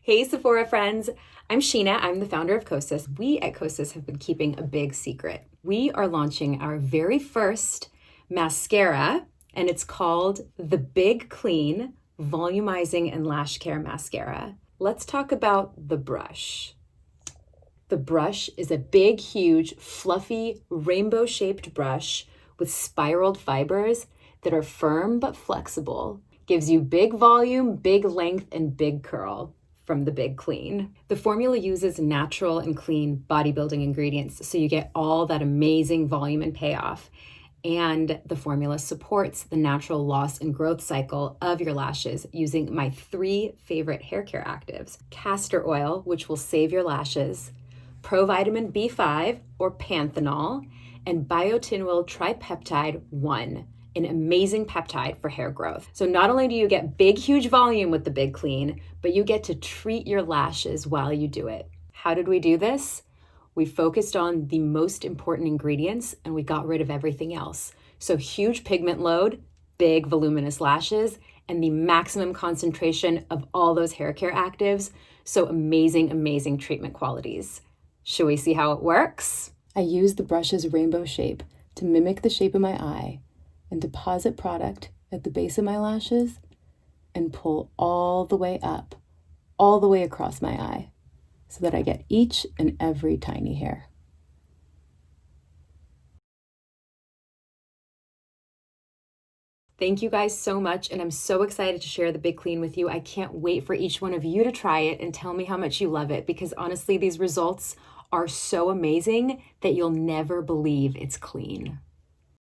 Hey Sephora friends, I'm Sheena. I'm the founder of Kosas. We at Kosas have been keeping a big secret. We are launching our very first mascara, and it's called the Big Clean Volumizing and Lash Care Mascara. Let's talk about the brush. The brush is a big, huge, fluffy, rainbow-shaped brush with spiraled fibers that are firm but flexible. Gives you big volume, big length, and big curl from the Big Clean. The formula uses natural and clean bodybuilding ingredients, so you get all that amazing volume and payoff. And the formula supports the natural loss and growth cycle of your lashes using my 3 favorite hair care actives: Castor Oil, which will save your lashes, Provitamin B5 or panthenol, and Biotin trifecta 1, an amazing peptide for hair growth. So not only do you get big, huge volume with the Big Clean, but you get to treat your lashes while you do it. How did we do this? We focused on the most important ingredients and we got rid of everything else. So huge pigment load, big voluminous lashes, and the maximum concentration of all those hair care actives. So amazing, amazing treatment qualities. Should we see how it works? I use the brush's rainbow shape to mimic the shape of my eye and deposit product at the base of my lashes and pull all the way up, all the way across my eye, so that I get each and every tiny hair. Thank you guys so much, and I'm so excited to share the Big Clean with you. I can't wait for each one of you to try it and tell me how much you love it, because honestly, these results are so amazing that you'll never believe it's clean.